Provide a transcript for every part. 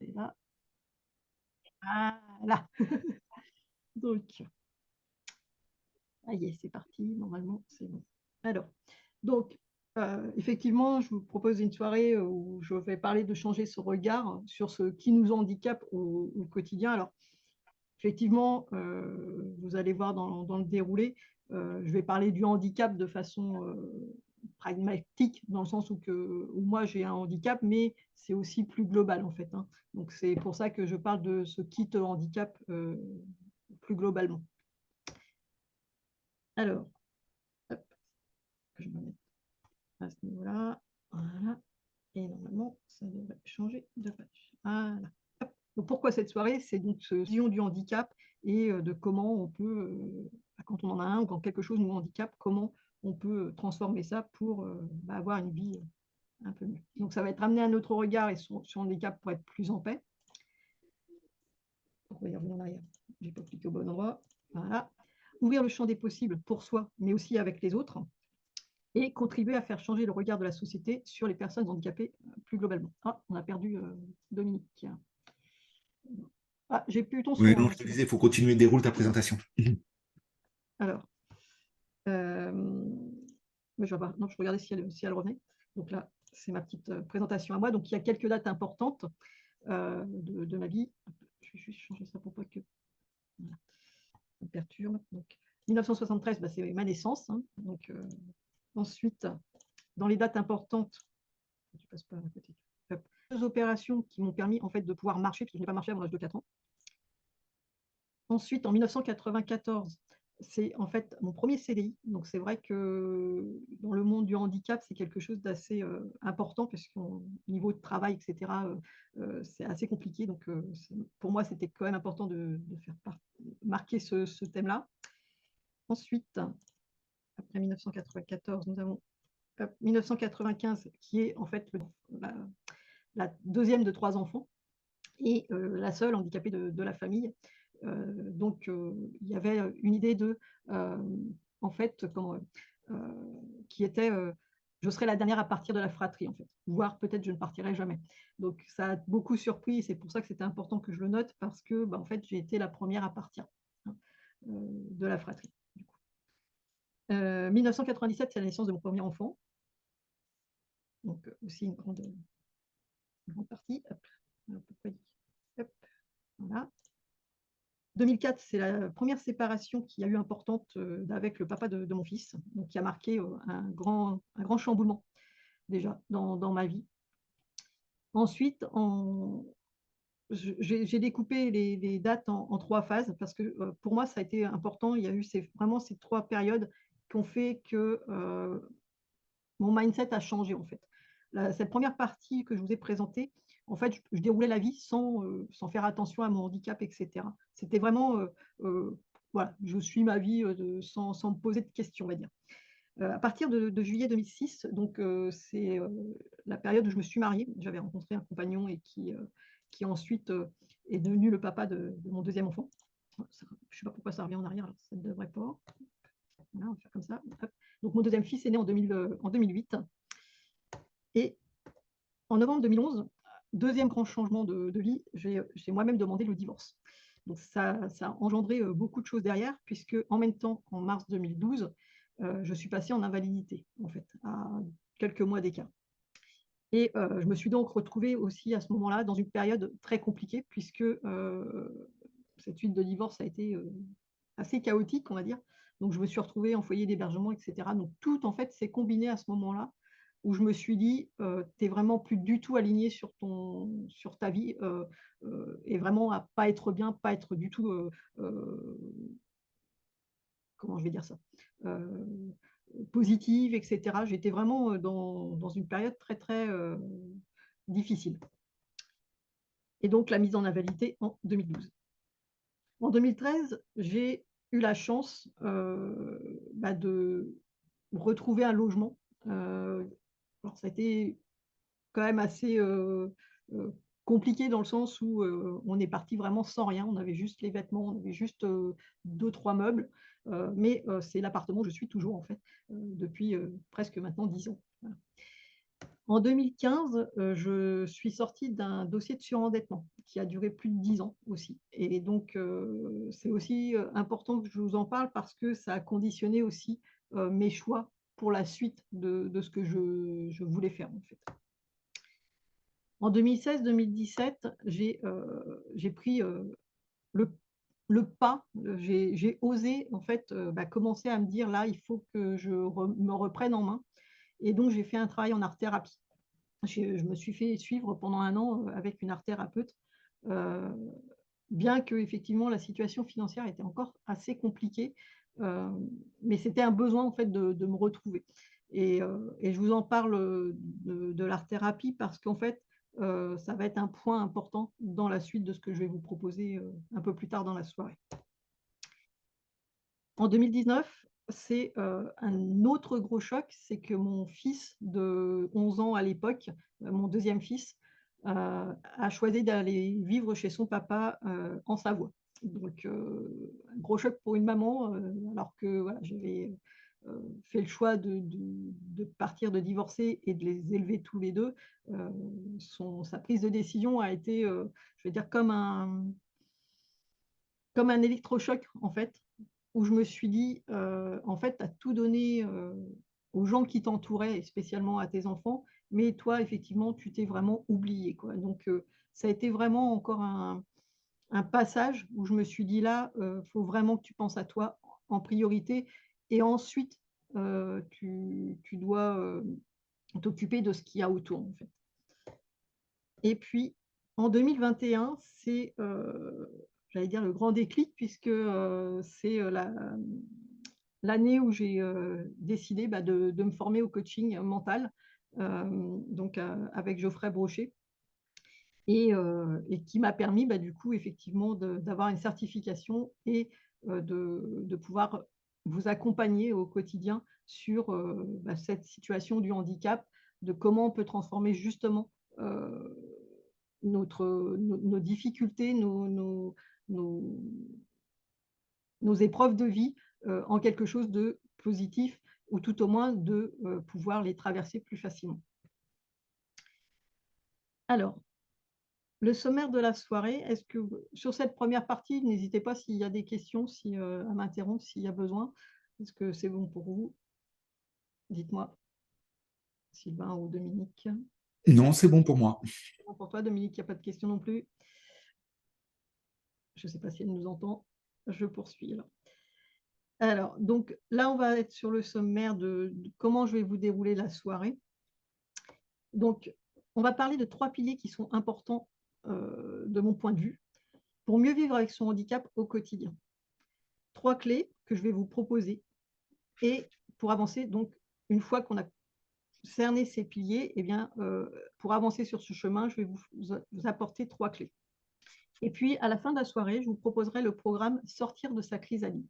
Et là, voilà. Donc, ah y est, c'est parti. Normalement, c'est bon. Alors, donc, effectivement, je vous propose une soirée où je vais parler de changer ce regard sur ce qui nous handicape au quotidien. Alors, effectivement, vous allez voir dans le déroulé, je vais parler du handicap de façon pragmatique, dans le sens où moi j'ai un handicap, mais c'est aussi plus global en fait, hein. Donc c'est pour ça que je parle de ce qui te handicape plus globalement. Alors, hop, que je me mette à ce niveau-là. Voilà. Et normalement, ça devrait changer de page. Voilà. Hop. Donc, pourquoi cette soirée? C'est donc ce vision du handicap et de comment on peut, quand on en a un ou quand quelque chose nous handicape, comment on peut transformer ça pour avoir une vie un peu mieux. Donc, ça va être amené à notre regard et sur handicap pour être plus en paix. On va y revenir en arrière. J'ai pas cliqué au bon endroit. Voilà. Ouvrir le champ des possibles pour soi, mais aussi avec les autres et contribuer à faire changer le regard de la société sur les personnes handicapées plus globalement. Ah, on a perdu Dominique. Ah, j'ai plus ton Oui, son, non, hein, je te c'est bon. disais, il faut continuer, déroule ta présentation. Alors, euh, je vais voir. Non, je regardais si elle revenait. Donc là, c'est ma petite présentation à moi. Donc, il y a quelques dates importantes de ma vie. Je vais juste changer ça pour pas que voilà, ça me perturbe. Donc, 1973, bah, c'est ma naissance, hein. Donc, ensuite, dans les dates importantes, je passe pas à côté. Deux opérations qui m'ont permis en fait de pouvoir marcher, parce que je n'ai pas marché avant l'âge de 4 ans. Ensuite, en 1994, c'est en fait mon premier CDI. Donc, c'est vrai que dans le monde du handicap, c'est quelque chose d'assez important parce qu'au niveau de travail, etc., c'est assez compliqué. Donc, pour moi, c'était quand même important de faire marquer ce thème-là. Ensuite, après 1994, nous avons 1995, qui est en fait la deuxième de 3 enfants et la seule handicapée de la famille. Donc, il y avait une idée de, en fait, qui était, je serai la dernière à partir de la fratrie, en fait, voire peut-être je ne partirai jamais. Donc, ça a beaucoup surpris, et c'est pour ça que c'était important que je le note, parce que, en fait, j'ai été la première à partir, hein, de la fratrie. 1997, c'est la naissance de mon premier enfant, donc aussi une grande partie. Hop, hop, voilà. 2004, c'est la première séparation qui a eu importante avec le papa de mon fils, donc qui a marqué un grand chamboulement déjà dans ma vie. Ensuite, j'ai découpé les dates en 3 phases parce que pour moi, ça a été important. Il y a eu vraiment ces 3 périodes qui ont fait que mon mindset a changé en fait. Cette première partie que je vous ai présentée, en fait, je déroulais la vie sans faire attention à mon handicap, etc. C'était vraiment, voilà, je suis ma vie sans me poser de questions, on va dire. À partir de juillet 2006, donc c'est la période où je me suis mariée. J'avais rencontré un compagnon et qui ensuite est devenu le papa de mon deuxième enfant. Je ne sais pas pourquoi ça revient en arrière, alors ça ne devrait pas. Voilà, on va faire comme ça. Hop. Donc mon deuxième fils est né en 2008. Et en novembre 2011, deuxième grand changement de vie, j'ai moi-même demandé le divorce. Donc ça a engendré beaucoup de choses derrière, puisque en même temps, en mars 2012, je suis passée en invalidité, en fait, à quelques mois d'écart. Et je me suis donc retrouvée aussi à ce moment-là dans une période très compliquée, puisque cette suite de divorce a été assez chaotique, on va dire. Donc je me suis retrouvée en foyer d'hébergement, etc. Donc tout, en fait, s'est combiné à ce moment-là où je me suis dit, tu es vraiment plus du tout aligné sur ta vie et vraiment à pas être bien, pas être du tout, comment je vais dire ça, positive, etc. J'étais vraiment dans une période très, très difficile. Et donc la mise en invalidité en 2012. En 2013, j'ai eu la chance de retrouver un logement. Alors ça a été quand même assez compliqué dans le sens où on est parti vraiment sans rien. On avait juste les vêtements, on avait juste 2, 3 meubles. Mais c'est l'appartement où je suis toujours en fait depuis presque maintenant 10 ans. Voilà. En 2015, je suis sortie d'un dossier de surendettement qui a duré plus de 10 ans aussi et donc c'est aussi, important que je vous en parle parce que ça a conditionné aussi, mes choix pour la suite de ce que je voulais faire, en fait. En 2016-2017, j'ai pris, le pas, j'ai osé en fait, commencer à me dire: «Là, il faut que me reprenne en main» et donc j'ai fait un travail en art-thérapie. Je me suis fait suivre pendant 1 an, avec une art-thérapeute, heu, bien que effectivement la situation financière était encore assez compliquée, mais c'était un besoin en fait de me retrouver et je vous en parle, de l'art-thérapie parce qu'en fait, ça va être un point important dans la suite de ce que je vais vous proposer, un peu plus tard dans la soirée. En 2019, c'est, un autre gros choc, c'est que mon fils de 11 ans à l'époque, mon deuxième fils, a choisi d'aller vivre chez son papa, en Savoie. Donc, un gros choc pour une maman, alors que voilà, j'avais, fait le choix de partir, de divorcer et de les élever tous les 2. Sa prise de décision a été, je vais dire comme un électrochoc en fait, où je me suis dit, «En fait, tu as tout donné, aux gens qui t'entouraient et spécialement à tes enfants, mais toi, effectivement, tu t'es vraiment oublié, quoi». Donc, ça a été vraiment encore un passage où je me suis dit: «Là, faut vraiment que tu penses à toi en priorité et ensuite, tu dois, t'occuper de ce qu'il y a autour, en fait». Et puis, en 2021, c'est, j'allais dire le grand déclic puisque, c'est, l'année où j'ai, décidé, de me former au coaching mental, donc avec Geoffrey Brochet et qui m'a permis, du coup, effectivement, d'avoir une certification et de pouvoir vous accompagner au quotidien sur, cette situation du handicap, de comment on peut transformer justement, heu, nos difficultés, nos nos épreuves de vie, en quelque chose de positif ou tout au moins de, pouvoir les traverser plus facilement. Alors, le sommaire de la soirée, est-ce que sur cette première partie, n'hésitez pas s'il y a des questions, à m'interrompre s'il y a besoin. Est-ce que c'est bon pour vous? Dites-moi, Sylvain ou Dominique. Non, c'est bon pour moi. C'est bon pour toi, Dominique, il y a pas de questions non plus? Je ne sais pas si elle nous entend. Je poursuis alors. Alors, donc là, on va être sur le sommaire de comment je vais vous dérouler la soirée. Donc, on va parler de 3 piliers qui sont importants, de mon point de vue, pour mieux vivre avec son handicap au quotidien. 3 clés que je vais vous proposer et pour avancer donc une fois qu'on a cerné ces piliers et bien, pour avancer sur ce chemin, je vais vous apporter 3 clés. Et puis à la fin de la soirée, je vous proposerai le programme «Sortir de sa chrysalide».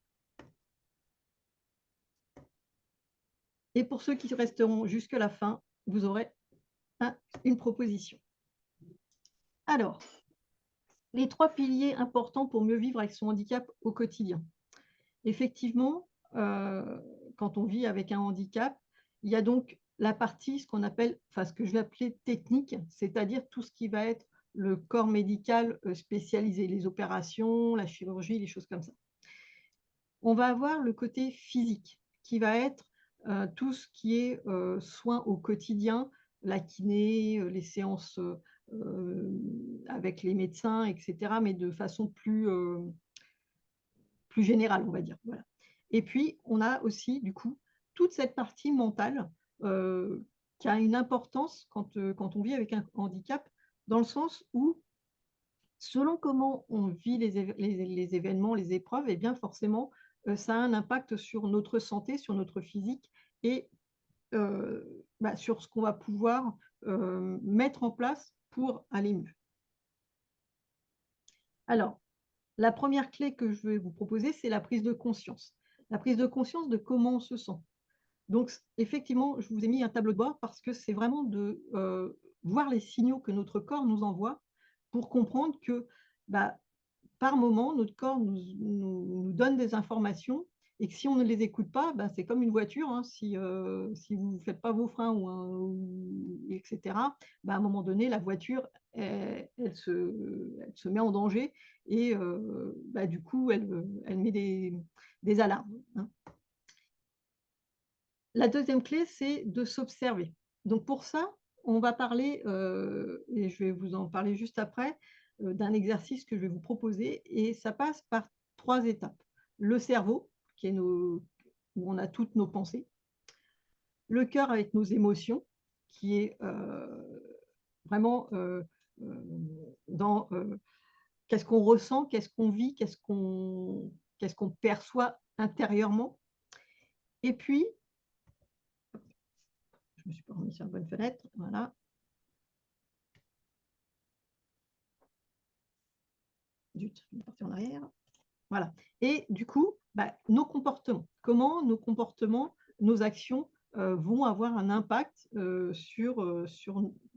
Et pour ceux qui resteront jusque la fin, vous aurez une proposition. Alors, les 3 piliers importants pour mieux vivre avec son handicap au quotidien. Effectivement, quand on vit avec un handicap, il y a donc la partie, ce qu'on appelle, enfin ce que je vais appeler technique, c'est-à-dire tout ce qui va être le corps médical, spécialisé, les opérations, la chirurgie, les choses comme ça. On va avoir le côté physique qui va être, tout ce qui est, soins au quotidien, la kiné, les séances, avec les médecins et cetera, mais de façon plus générale, on va dire, voilà. Et puis, on a aussi, du coup, toute cette partie mentale, heu, qui a une importance quand on vit avec un handicap, dans le sens où, selon comment on vit les événements, les épreuves, et bien, forcément, ça a un impact sur notre santé, sur notre physique et sur ce qu'on va pouvoir, mettre en place pour aller mieux. Alors, la première clé que je vais vous proposer, c'est la prise de conscience. La prise de conscience de comment on se sent. Donc effectivement, je vous ai mis un tableau de bord parce que c'est vraiment de, voir les signaux que notre corps nous envoie pour comprendre que, bah, par moment, notre corps nous donne des informations et que si on ne les écoute pas, ben, c'est comme une voiture, hein, si vous ne faites pas vos freins etc., ben, à un moment donné, la voiture, elle se met en danger et bah, du coup, elle met des alarmes, hein. La deuxième clé, c'est de s'observer. Donc pour ça, on va parler, et je vais vous en parler juste après, d'un exercice que je vais vous proposer et ça passe par 3 étapes. Le cerveau, qui est où on a toutes nos pensées. Le cœur avec nos émotions, qui est, vraiment, dans, qu'est-ce qu'on ressent, qu'est-ce qu'on vit, qu'est-ce qu'on perçoit intérieurement et puis je me suis pas remis sur la bonne fenêtre, voilà. Zut, je vais partir en arrière. Voilà. Et du coup, bah, nos comportements. Comment nos comportements, nos actions vont avoir un impact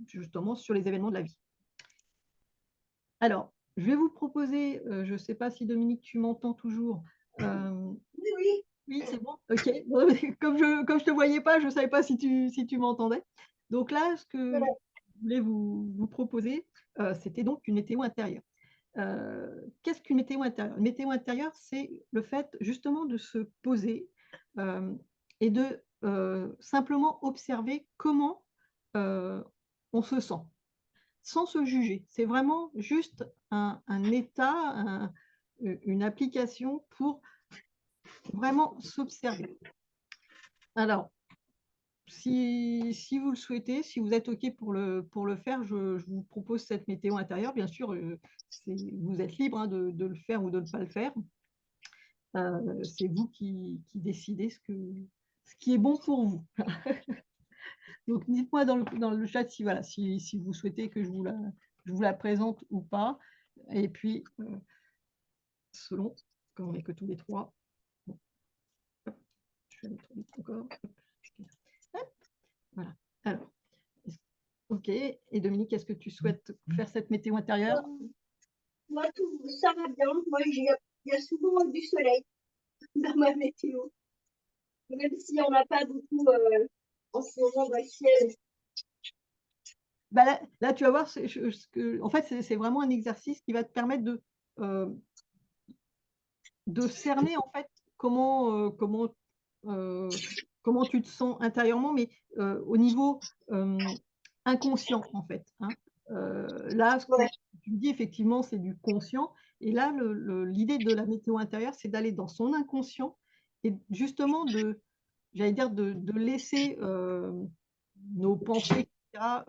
justement sur les événements de la vie. Alors, je vais vous proposer, je ne sais pas si Dominique, tu m'entends toujours. Oui, oui. Oui, c'est bon. OK. Comme je ne te voyais pas, je ne savais pas si tu m'entendais. Donc là, ce que Voilà. je voulais vous proposer, c'était donc une météo intérieure. Qu'est-ce qu'une météo intérieure? Une météo intérieure, c'est le fait justement de se poser et de simplement observer comment on se sent, sans se juger. C'est vraiment juste un état, une application pour vraiment s'observer. Alors, si vous le souhaitez, si vous êtes OK pour le faire, je vous propose cette météo intérieure. Bien sûr, vous êtes libre, hein, de le faire ou de ne pas le faire. C'est vous qui décidez ce qui est bon pour vous. Donc, dites-moi dans le chat si, voilà, si vous souhaitez que je vous la présente ou pas. Et puis, selon, comme on n'est que tous les trois, bon, hop, je vais aller trop vite encore. Hop, voilà. Alors, OK. Et Dominique, est-ce que tu souhaites faire cette météo intérieure? Moi, tout ça va bien. Moi, il y a souvent du soleil dans ma météo. Même s'il n'y en a pas beaucoup en ce moment dans le ciel. Bah là, tu vas voir, en fait, c'est vraiment un exercice qui va te permettre de cerner en fait comment tu te sens intérieurement, mais au niveau inconscient en fait, hein. Là, ce que Ouais. tu me dis effectivement, c'est du conscient. Et là, l'idée de la météo intérieure, c'est d'aller dans son inconscient et justement j'allais dire, de laisser nos pensées, etc.,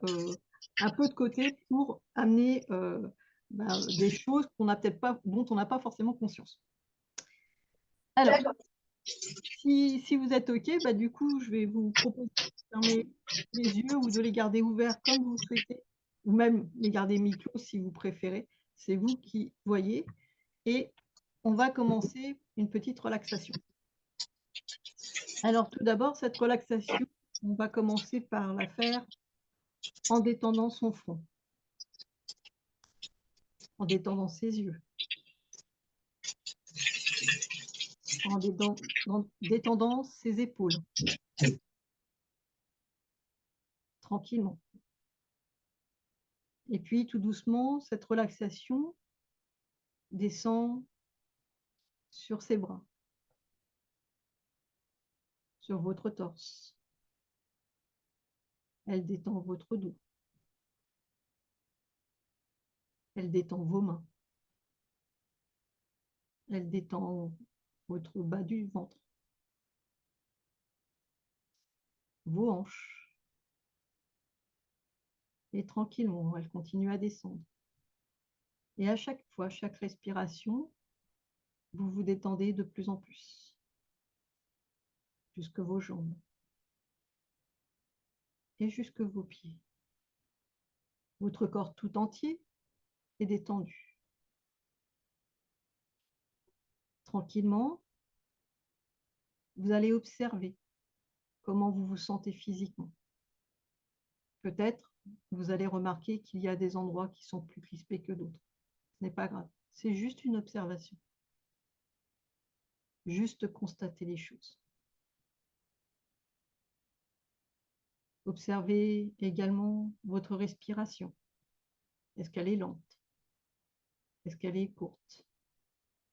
un peu de côté pour amener des choses dont on n'a pas forcément conscience. Alors, si vous êtes OK, bah, du coup, je vais vous proposer de fermer les yeux ou de les garder ouverts comme vous souhaitez, ou même les garder mi-clos si vous préférez. C'est vous qui voyez et on va commencer une petite relaxation. Alors tout d'abord, cette relaxation, on va commencer par la faire en détendant son front, en détendant ses yeux, en détendant ses épaules, tranquillement. Et puis tout doucement, cette relaxation descend sur ses bras, sur votre torse. Elle détend votre dos. Elle détend vos mains. Elle détend votre bas du ventre, vos hanches. Et tranquillement, elle continue à descendre. Et à chaque fois, chaque respiration, vous vous détendez de plus en plus, jusque vos jambes et jusque vos pieds. Votre corps tout entier est détendu. Tranquillement, vous allez observer comment vous vous sentez physiquement. Peut-être vous allez remarquer qu'il y a des endroits qui sont plus crispés que d'autres. Ce n'est pas grave, c'est juste une observation. juste constater les choses. Observez également votre respiration. Est-ce qu'elle est lente? Est-ce qu'elle est courte?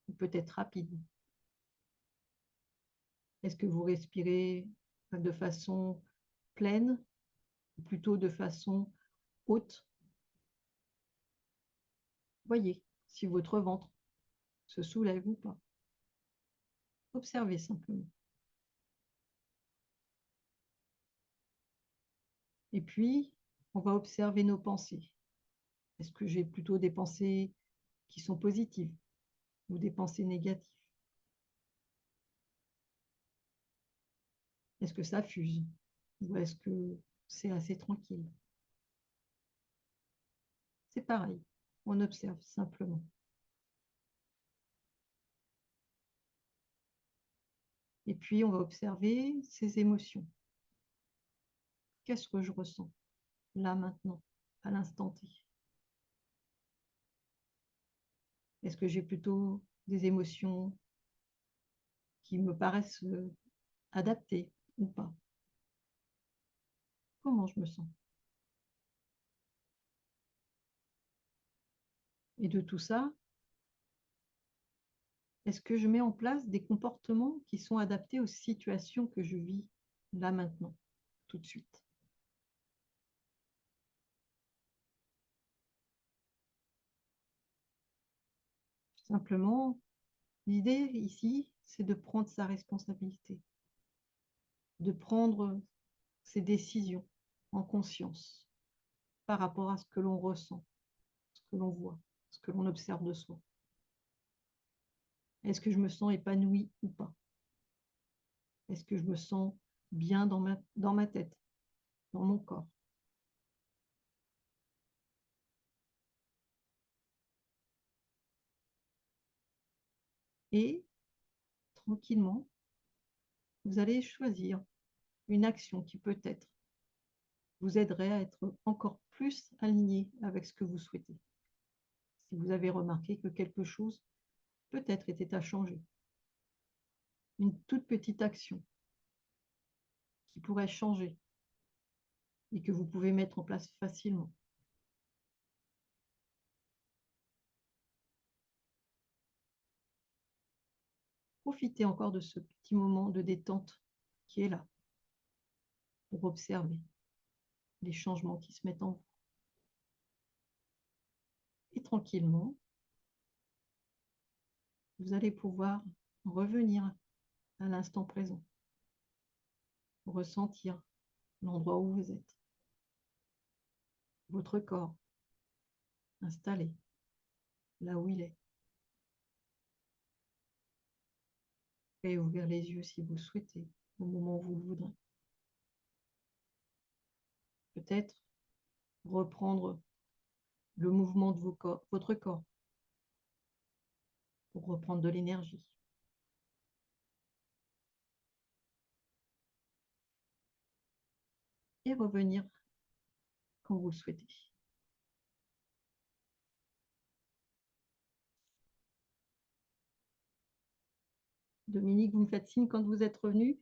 Ou peut-être rapide? Est-ce que vous respirez de façon pleine ou plutôt de façon haute? Voyez si votre ventre se soulève ou pas. Observez simplement. Et puis, on va observer nos pensées. Est-ce que j'ai plutôt des pensées qui sont positives ou des pensées négatives? Est-ce que ça fuse ou est-ce que c'est assez tranquille? C'est pareil, on observe simplement. Et puis, on va observer ses émotions. Qu'est-ce que je ressens là, maintenant, à l'instant T? Est-ce que j'ai plutôt des émotions qui me paraissent adaptées ou pas? Comment je me sens? Et de tout ça, est-ce que je mets en place des comportements qui sont adaptés aux situations que je vis là, maintenant, tout de suite? Simplement, l'idée ici, c'est de prendre sa responsabilité, de prendre ses décisions en conscience par rapport à ce que l'on ressent, ce que l'on voit, ce que l'on observe de soi. Est-ce que je me sens épanouie ou pas? Est-ce que je me sens bien dans ma tête, dans mon corps? Et tranquillement, vous allez choisir une action qui peut-être vous aiderait à être encore plus aligné avec ce que vous souhaitez. Si vous avez remarqué que quelque chose peut-être était à changer, une toute petite action qui pourrait changer et que vous pouvez mettre en place facilement. Profitez encore de ce petit moment de détente qui est là pour observer les changements qui se mettent en vous. Et tranquillement, vous allez pouvoir revenir à l'instant présent, ressentir l'endroit où vous êtes, votre corps installé là où il est. Et ouvrir les yeux si vous le souhaitez, au moment où vous le voudrez. Peut-être reprendre le mouvement de votre corps pour reprendre de l'énergie. Et revenir quand vous le souhaitez. Dominique, vous me faites signe quand vous êtes revenu?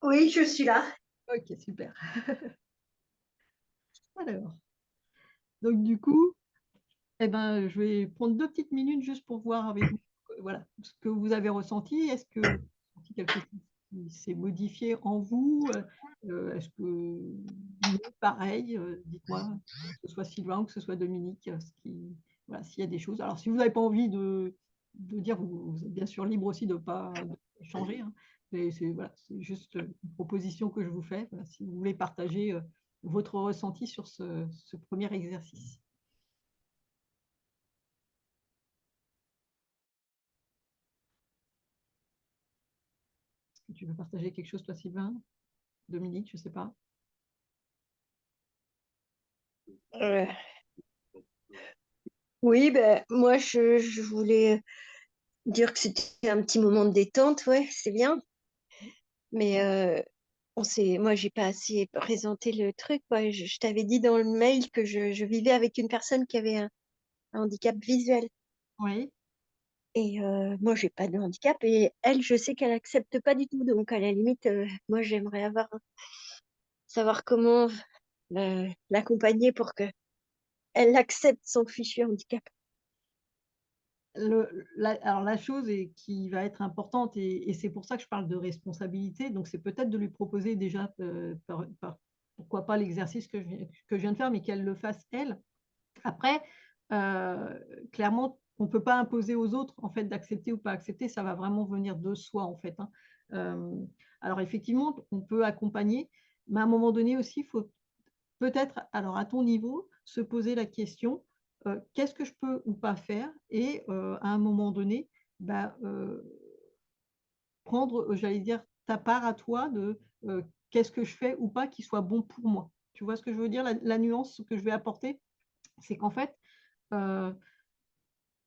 Oui, je suis là. Ok, super. Alors, donc du coup, eh ben, je vais prendre 2 petites minutes juste pour voir avec vous, voilà, ce que vous avez ressenti. Est-ce que vous avez ressenti quelque chose qui s'est modifié en vous? Est-ce que non, pareil? Dites-moi, que ce soit Sylvain ou que ce soit Dominique, voilà, s'il y a des choses. Alors si vous n'avez pas envie de dire, vous êtes bien sûr libre aussi de pas changer, hein, mais c'est voilà, c'est juste une proposition que je vous fais, voilà, si vous voulez partager, votre ressenti sur ce premier exercice. Est-ce que tu veux partager quelque chose, toi, Sylvain? Dominique, je ne sais pas. Euh, oui, ben, moi, je voulais dire que c'était un petit moment de détente, ouais, c'est bien. Mais moi, j'ai pas assez présenté le truc. Ouais. Je t'avais dit dans le mail que je vivais avec une personne qui avait un handicap visuel. Oui. Et moi, j'ai pas de handicap et elle, je sais qu'elle accepte pas du tout. Donc, à la limite, moi, j'aimerais savoir comment l'accompagner pour que elle accepte son fichu handicap. Alors la chose qui va être importante, et c'est pour ça que je parle de responsabilité, donc c'est peut-être de lui proposer déjà, pourquoi pas l'exercice que je viens de faire, mais qu'elle le fasse elle. Après, clairement, on ne peut pas imposer aux autres en fait d'accepter ou pas accepter, ça va vraiment venir de soi en fait, hein. Alors effectivement, on peut accompagner, mais à un moment donné aussi, il faut peut-être, alors à ton niveau, se poser la question, qu'est-ce que je peux ou pas faire? Et à un moment donné, bah, prendre, j'allais dire, ta part à toi de, qu'est-ce que je fais ou pas qui soit bon pour moi? Tu vois ce que je veux dire? La nuance que je vais apporter, c'est qu'en fait, heu,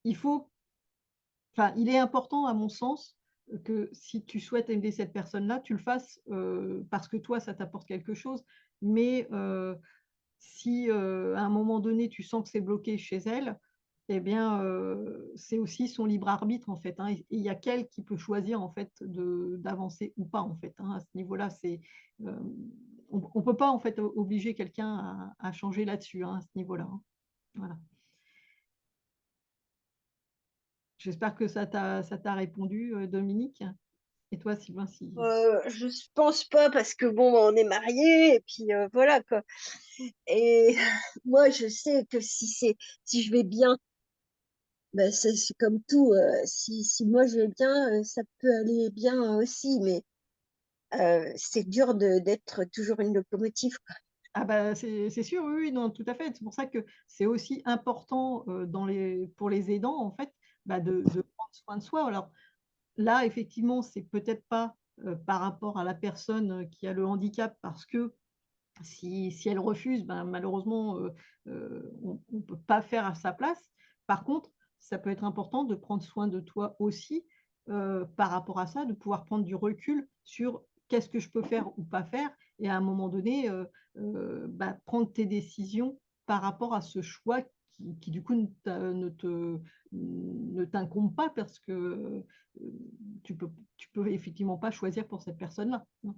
il faut enfin, il est important à mon sens, que si tu souhaites aider cette personne-là, tu le fasses, parce que toi, ça t'apporte quelque chose, mais si, à un moment donné, tu sens que c'est bloqué chez elle, eh bien, c'est aussi son libre arbitre, en fait, hein, et il y a qu'elle qui peut choisir, en fait, d'avancer ou pas, en fait, hein, à ce niveau-là. On peut pas, en fait, obliger quelqu'un à changer là-dessus, hein, à ce niveau-là, hein. Voilà. J'espère que ça t'a répondu, Dominique? Et toi, Sylvain, si Je pense pas parce que bon, on est mariés et puis voilà quoi. Et moi, je sais que si je vais bien, ben c'est comme tout. Si moi je vais bien, ça peut aller bien aussi. Mais c'est dur d'être toujours une locomotive, quoi. ah bah, c'est sûr, oui, oui, non, tout à fait. C'est pour ça que c'est aussi important, pour les aidants, en fait, bah, de prendre soin de soi. Alors là, effectivement, c'est peut-être pas, par rapport à la personne, qui a le handicap, parce que si elle refuse, ben, malheureusement, on ne peut pas faire à sa place. Par contre, ça peut être important de prendre soin de toi aussi, par rapport à ça, de pouvoir prendre du recul sur qu'est-ce que je peux faire ou pas faire, et à un moment donné, bah, prendre tes décisions par rapport à ce choix qui du coup ne t'incombe pas, parce que, tu peux effectivement pas choisir pour cette personne-là, hein.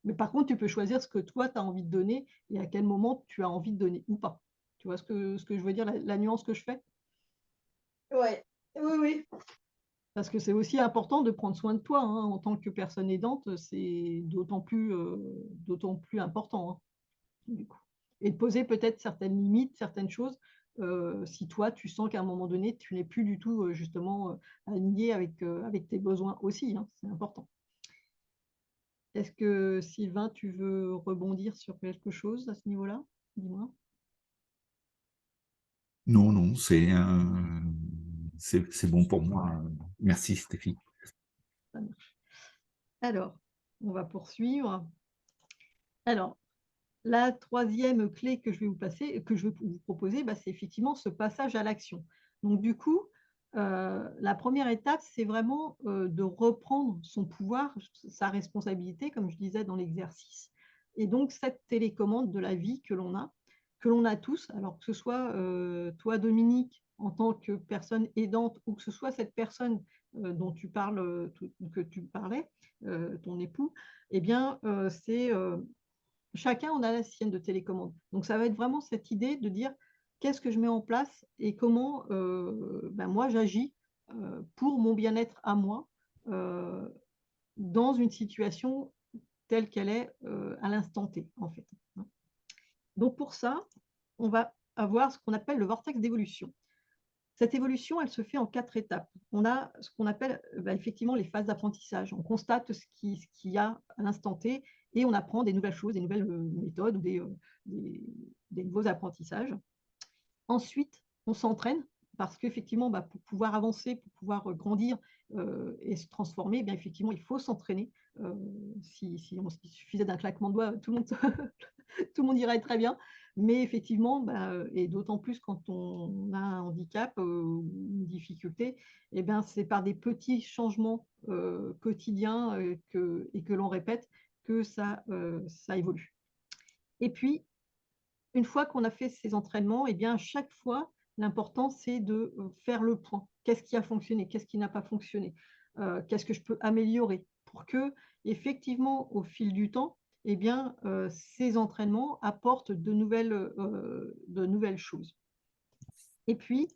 Mais par contre, tu peux choisir ce que toi, tu as envie de donner et à quel moment tu as envie de donner ou pas. Tu vois ce que je veux dire, la nuance que je fais? Ouais, oui, oui. Parce que c'est aussi important de prendre soin de toi, hein, en tant que personne aidante, c'est d'autant plus important, hein, du coup. Et de poser peut-être certaines limites, certaines choses, si toi, tu sens qu'à un moment donné, tu n'es plus du tout, justement, aligné avec tes besoins aussi, hein, c'est important. Est-ce que Sylvain, tu veux rebondir sur quelque chose à ce niveau-là? Dis-moi. Non, non, c'est bon pour moi. Merci, Stéphie. Ça marche. Alors, on va poursuivre. Alors, la troisième clé que je vais vous passer, que je vais vous proposer, bah, c'est effectivement ce passage à l'action. Donc du coup, la première étape, c'est vraiment, de reprendre son pouvoir, sa responsabilité, comme je disais dans l'exercice, et donc cette télécommande de la vie que l'on a tous, alors que ce soit, toi Dominique, en tant que personne aidante, ou que ce soit cette personne, dont tu parles, que tu parlais, ton époux, eh bien, chacun, on a la sienne de télécommande. Donc ça va être vraiment cette idée de dire: «Qu'est-ce que je mets en place et comment, ben, moi j'agis, pour mon bien-être à moi, heu, dans une situation telle qu'elle est, à l'instant T», en fait, hein. Donc pour ça, on va avoir ce qu'on appelle le vortex d'évolution. Cette évolution, elle se fait en 4 étapes. On a ce qu'on appelle, bah, effectivement les phases d'apprentissage. On constate ce qu'il y a à l'instant T et on apprend des nouvelles choses, des nouvelles, méthodes ou des des nouveaux apprentissages. Ensuite, on s'entraîne parce qu'effectivement, bah, pour pouvoir avancer, pour pouvoir, grandir, et se transformer, eh bien effectivement, il faut s'entraîner. Heu, s'il suffisait d'un claquement de doigts, tout le monde tout le monde irait très bien. Mais effectivement, bah, et d'autant plus quand on a un handicap, ou une difficulté, et bien, c'est par des petits changements, quotidiens, que l'on répète, que ça évolue. Et puis, une fois qu'on a fait ces entraînements, et bien, à chaque fois, L'important, c'est de faire le point. Qu'est-ce qui a fonctionné? Qu'est-ce qui n'a pas fonctionné? Qu'est-ce que je peux améliorer? Pour que, effectivement, au fil du temps, eh bien, ces entraînements apportent de nouvelles choses. Et puis,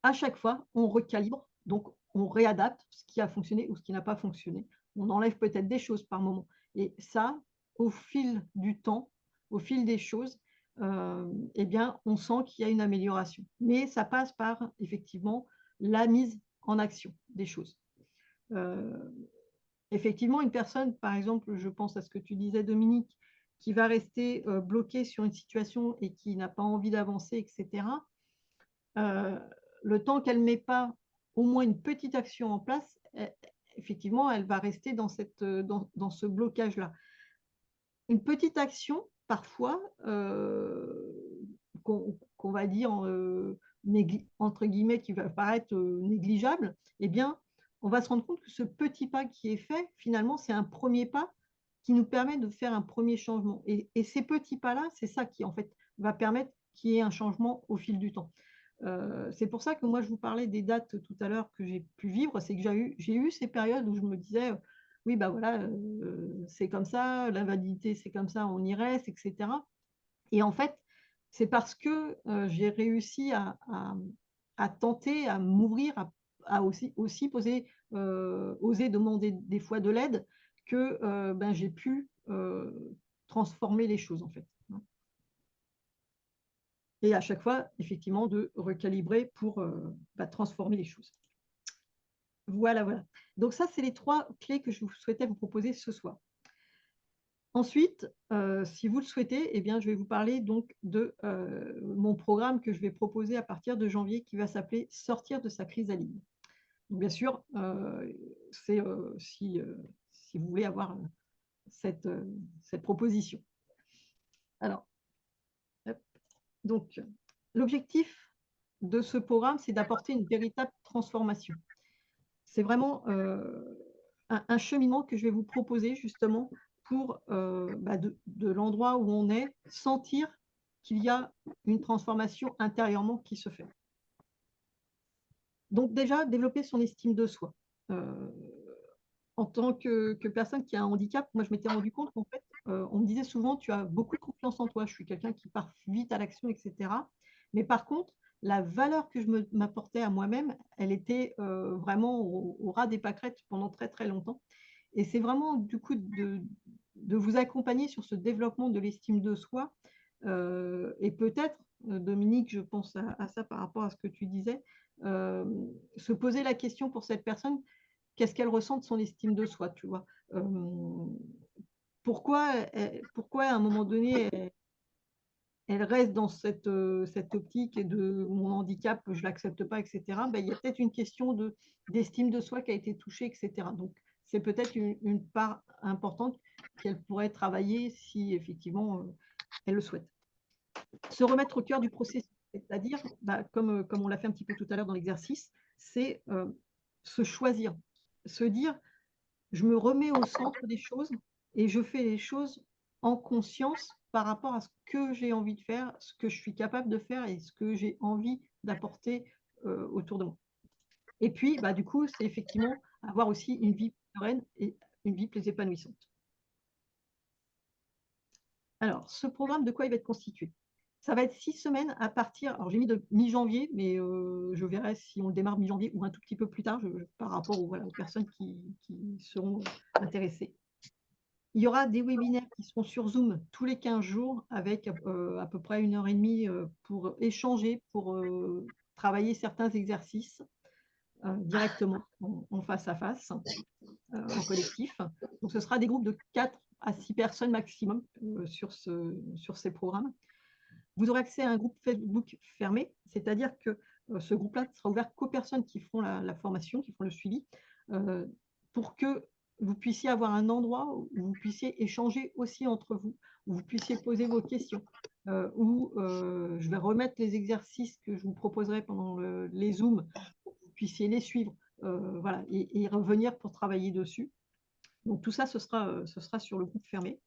à chaque fois, on recalibre, donc on réadapte ce qui a fonctionné ou ce qui n'a pas fonctionné. On enlève peut-être des choses par moment. Et ça, au fil du temps, au fil des choses, eh bien, on sent qu'il y a une amélioration. Mais ça passe par, effectivement, la mise en action des choses. Effectivement, une personne, par exemple, je pense à ce que tu disais, Dominique, qui va rester bloquée sur une situation et qui n'a pas envie d'avancer, etc., le temps qu'elle ne met pas au moins une petite action en place, effectivement, elle va rester dans ce blocage-là. Une petite action, parfois, qu'on va dire entre guillemets, qui va paraître négligeable, eh bien, on va se rendre compte que ce petit pas qui est fait, finalement, c'est un premier pas qui nous permet de faire un premier changement. Et ces petits pas-là, c'est ça qui, en fait, va permettre qu'il y ait un changement au fil du temps. C'est pour ça que moi, je vous parlais des dates tout à l'heure que j'ai pu vivre. C'est que j'ai eu ces périodes où je me disais, oui, bah voilà, c'est comme ça, l'invalidité, c'est comme ça, on y reste, etc. Et en fait, c'est parce que j'ai réussi à tenter, à m'ouvrir, à aussi oser demander des fois de l'aide, que ben, j'ai pu transformer les choses, en fait. Et à chaque fois, effectivement, de recalibrer pour transformer les choses. Voilà, voilà. Donc ça, c'est les 3 clés que je souhaitais vous proposer ce soir. Ensuite, si vous le souhaitez, eh bien, je vais vous parler donc de mon programme que je vais proposer à partir de janvier, qui va s'appeler « Sortir de sa chrysalide ». Bien sûr, c'est si vous voulez avoir cette proposition. Alors, donc, l'objectif de ce programme, c'est d'apporter une véritable transformation. C'est vraiment un cheminement que je vais vous proposer justement pour, de l'endroit où on est, sentir qu'il y a une transformation intérieurement qui se fait. Donc déjà, développer son estime de soi. En tant que personne qui a un handicap, moi je m'étais rendu compte qu'en fait, on me disait souvent, tu as beaucoup de confiance en toi, je suis quelqu'un qui part vite à l'action, etc. Mais par contre, la valeur que je m'apportais à moi-même, elle était vraiment au ras des pâquerettes pendant très très longtemps. Et c'est vraiment du coup de vous accompagner sur ce développement de l'estime de soi. Et peut-être, Dominique, je pense à ça par rapport à ce que tu disais, se poser la question pour cette personne, qu'est-ce qu'elle ressent de son estime de soi, tu vois. Pourquoi à un moment donné, elle reste dans cette optique de mon handicap, je ne l'accepte pas, etc. Ben, il y a peut-être une question d'estime de soi qui a été touchée, etc. Donc, c'est peut-être une part importante qu'elle pourrait travailler si effectivement elle le souhaite. Se remettre au cœur du processus, c'est-à-dire, comme on l'a fait un petit peu tout à l'heure dans l'exercice, c'est se choisir, se dire, je me remets au centre des choses et je fais les choses en conscience par rapport à ce que j'ai envie de faire, ce que je suis capable de faire et ce que j'ai envie d'apporter autour de moi. Et puis, du coup, c'est effectivement avoir aussi une vie sereine et une vie plus épanouissante. Alors, ce programme, de quoi il va être constitué? Ça va être 6 semaines à partir, alors j'ai mis de mi-janvier, mais je verrai si on le démarre mi-janvier ou un tout petit peu plus tard, par rapport aux personnes qui seront intéressées. Il y aura des webinaires qui seront sur Zoom tous les 15 jours avec à peu près 1 h 30 pour échanger, pour travailler certains exercices directement en face à face, en collectif. Donc, ce sera des groupes de 4 à 6 personnes maximum sur ces programmes. Vous aurez accès à un groupe Facebook fermé, c'est-à-dire que ce groupe-là sera ouvert qu'aux personnes qui font la formation, qui font le suivi, pour que vous puissiez avoir un endroit où vous puissiez échanger aussi entre vous, où vous puissiez poser vos questions, où je vais remettre les exercices que je vous proposerai pendant les Zooms, pour que vous puissiez les suivre, voilà, et revenir pour travailler dessus. Donc tout ça, ce sera sur le groupe fermé.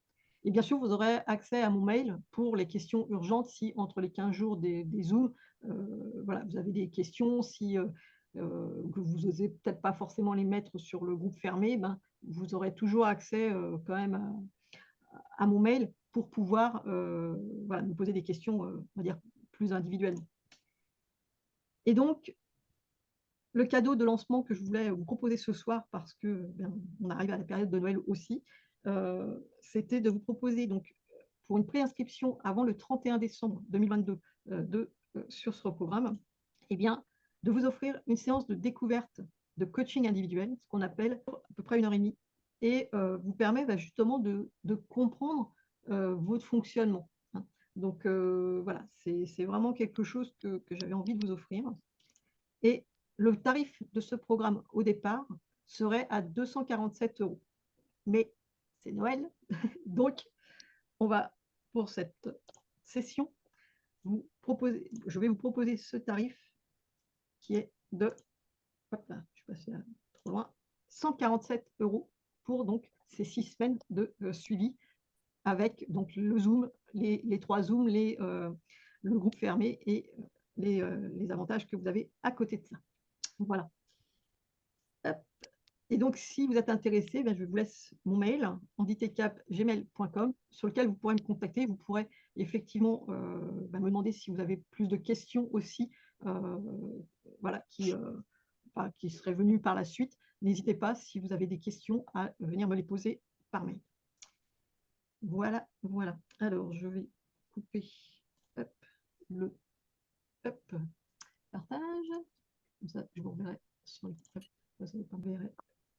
Et bien sûr, vous aurez accès à mon mail pour les questions urgentes si entre les 15 jours des Zooms, voilà, vous avez des questions, si que vous n'osez peut-être pas forcément les mettre sur le groupe fermé, ben, vous aurez toujours accès quand même à mon mail pour pouvoir voilà, me poser des questions, on va dire, plus individuellement. Et donc, le cadeau de lancement que je voulais vous proposer ce soir, parce que on arrive à la période de Noël aussi, c'était de vous proposer, donc, pour une préinscription avant le 31 décembre 2022 sur ce programme, eh bien, de vous offrir une séance de découverte de coaching individuel, ce qu'on appelle à peu près 1h30, et vous permet justement de comprendre votre fonctionnement. Hein. Donc voilà, c'est vraiment quelque chose que j'avais envie de vous offrir. Et le tarif de ce programme au départ serait à 247 €. Mais c'est Noël, donc on va, pour cette session, je vais vous proposer ce tarif qui est de, hop là, je suis passée trop loin, 147 € pour donc ces 6 semaines de suivi avec donc le Zoom, les 3 Zooms, le groupe fermé et les avantages que vous avez à côté de ça. Voilà. Et donc, si vous êtes intéressé, je vous laisse mon mail, handicap@gmail.com, sur lequel vous pourrez me contacter. Vous pourrez effectivement me demander si vous avez plus de questions aussi, voilà, qui seraient venues par la suite. N'hésitez pas, si vous avez des questions, à venir me les poser par mail. Voilà, voilà. Alors, je vais couper hop, le partage. Comme ça, je vous reverrai sur le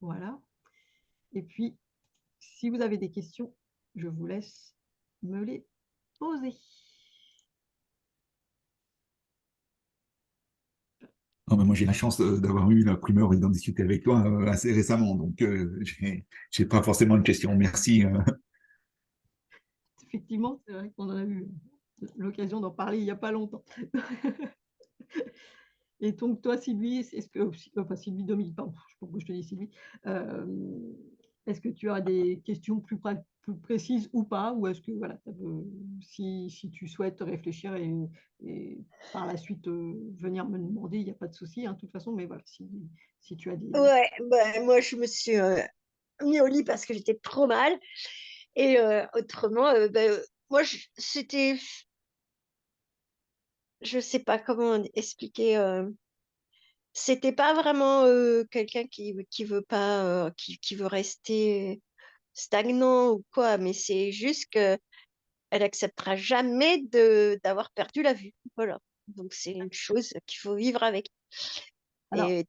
voilà. Et puis, si vous avez des questions, je vous laisse me les poser. Non, mais moi, j'ai la chance d'avoir eu la primeur et d'en discuter avec toi assez récemment, donc j'ai pas forcément de questions. Merci. Effectivement, c'est vrai qu'on en a eu l'occasion d'en parler il n'y a pas longtemps. Et donc, toi, Sylvie, est-ce que, enfin, Sylvie Domi, pardon, je sais pas pourquoi je te dis Sylvie, est-ce que tu as des questions plus précises ou pas, ou est-ce que, voilà, si tu souhaites réfléchir et par la suite venir me demander, il n'y a pas de souci, hein, de toute façon, mais voilà, si tu as des... Ouais, moi, je me suis mis au lit parce que j'étais trop mal. Et autrement, moi, je sais pas comment expliquer. C'était pas vraiment quelqu'un qui veut pas, qui veut rester stagnant ou quoi, mais c'est juste que elle acceptera jamais d'avoir perdu la vue. Voilà. Donc c'est une chose qu'il faut vivre avec. Alors, Et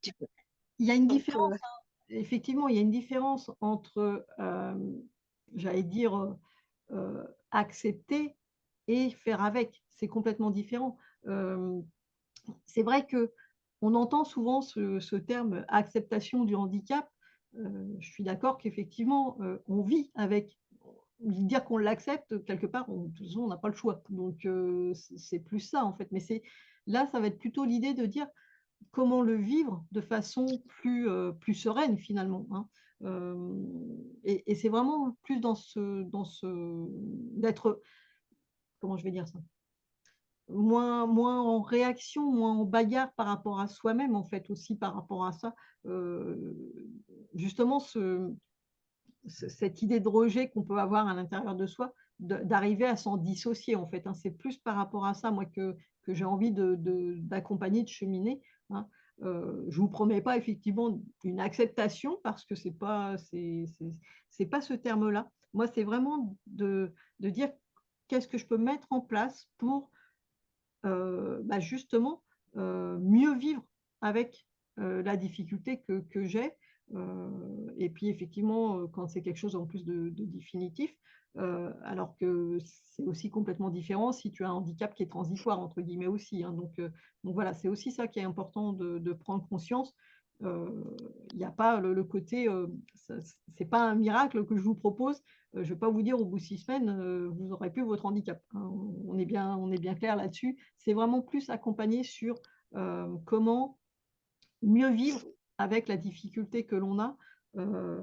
il y a une donc, différence, effectivement, il y a une différence entre, j'allais dire, accepter et faire avec. C'est complètement différent. C'est vrai que on entend souvent ce terme acceptation du handicap. Je suis d'accord qu'effectivement, on vit avec. Dire qu'on l'accepte, quelque part, de toute façon, on n'a pas le choix. Donc, c'est plus ça, en fait. Mais là, ça va être plutôt l'idée de dire comment le vivre de façon plus sereine, finalement. Hein. Et c'est vraiment plus d'être, comment je vais dire ça, moins en réaction, moins en bagarre par rapport à soi-même, en fait, aussi par rapport à ça. Euh, Justement, cette idée de rejet qu'on peut avoir à l'intérieur de soi, d'arriver à s'en dissocier, en fait. Hein. C'est plus par rapport à ça, moi, que j'ai envie d'accompagner, de cheminer. Hein. Je ne vous promets pas effectivement une acceptation parce que c'est pas ce terme-là. Moi, c'est vraiment de dire qu'est-ce que je peux mettre en place pour justement mieux vivre avec la difficulté que j'ai. Et puis effectivement, quand c'est quelque chose en plus de définitif, alors que c'est aussi complètement différent si tu as un handicap qui est transitoire, entre guillemets aussi. Hein. Donc voilà, c'est aussi ça qui est important de prendre conscience. Il n'y a pas le côté, c'est pas un miracle que je vous propose. Je ne vais pas vous dire au bout de 6 semaines, vous aurez plus votre handicap. Hein. On est bien clair là-dessus. C'est vraiment plus accompagné sur comment mieux vivre avec la difficulté que l'on a. Euh,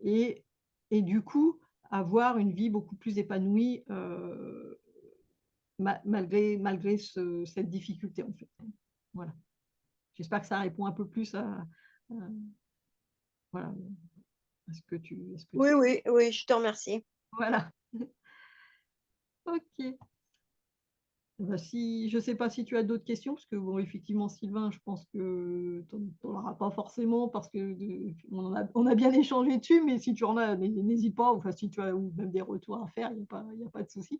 et, et du coup, avoir une vie beaucoup plus épanouie malgré cette difficulté, en fait. Voilà. J'espère que ça répond un peu plus voilà, à ce que tu... Oui, oui, oui, je te remercie. Voilà. Ok. Bah, je ne sais pas si tu as d'autres questions, parce que bon, effectivement, Sylvain, je pense que tu n'en auras pas forcément, parce que on a bien échangé dessus, mais si tu en as, n'hésite pas, enfin, si tu as ou même des retours à faire, il n'y a pas de souci.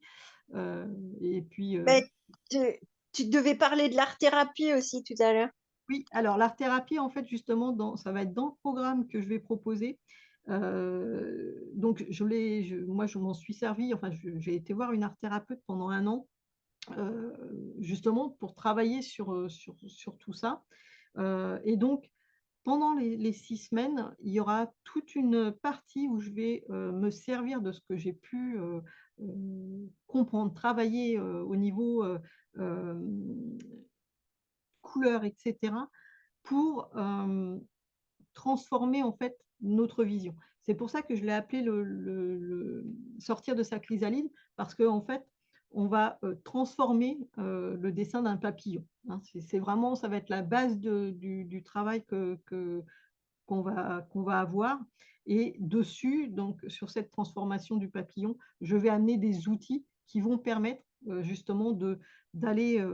Et puis, Ben, tu, tu devais parler de l'art-thérapie aussi tout à l'heure. oui, alors l'art-thérapie, en fait, justement, ça va être dans le programme que je vais proposer. Donc, moi, je m'en suis servi, enfin, j'ai été voir une art-thérapeute pendant 1 an, justement pour travailler sur tout ça. Et donc, pendant les 6 semaines, il y aura toute une partie où je vais me servir de ce que j'ai pu comprendre, travailler au niveau euh, couleur, etc., pour transformer en fait notre vision. C'est pour ça que je l'ai appelé sortir de sa chrysalide, parce qu'en fait, on va transformer le dessin d'un papillon. Hein. C'est vraiment, ça va être la base du travail qu'on va avoir. Et dessus, donc sur cette transformation du papillon, je vais amener des outils qui vont permettre justement d'aller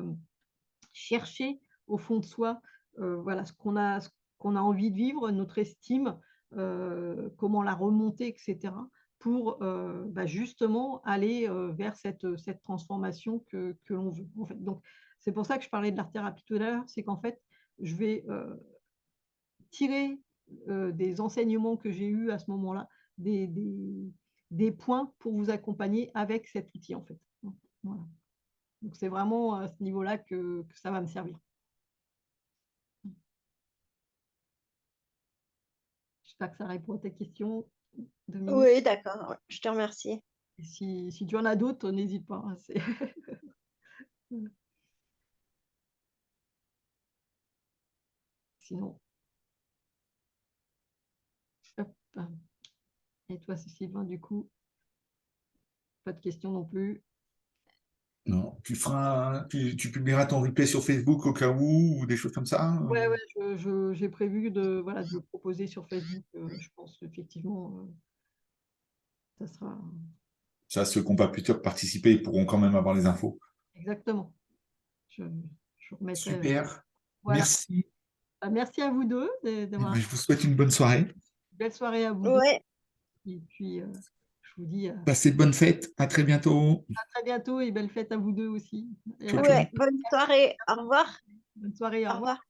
chercher au fond de soi voilà, ce qu'on a envie de vivre, notre estime, comment la remonter, etc., pour bah, justement aller vers cette transformation que l'on veut. En fait. Donc, c'est pour ça que je parlais de l'art-thérapie tout à l'heure, c'est qu'en fait, je vais tirer des enseignements que j'ai eus à ce moment-là, des points pour vous accompagner avec cet outil, en fait. Voilà. Donc, c'est vraiment à ce niveau-là que ça va me servir. J'espère que ça répond à ta question, Dominique. Oui, d'accord, je te remercie. Et si tu en as d'autres, n'hésite pas. Hein, sinon, hop. Et toi, Sylvain, du coup, pas de questions non plus. Non, tu publieras ton replay sur Facebook au cas où, ou des choses comme ça? Ouais, j'ai prévu voilà, de le proposer sur Facebook. Je pense effectivement, ça sera Ça, ceux qui n'ont pas pu participer, ils pourront quand même avoir les infos. exactement. Je, je remettrai. Super. Voilà. Merci. Bah, merci à vous deux Eh d'avoir ben, je vous souhaite une bonne soirée. une belle soirée à vous deux. Ouais, Et puis, je vous dis Passez de bonnes fêtes. À très bientôt. à très bientôt et belle fête à vous deux aussi. Et Ciao, à ciao. ouais, bonne soirée, au revoir. bonne soirée, au Au revoir. revoir.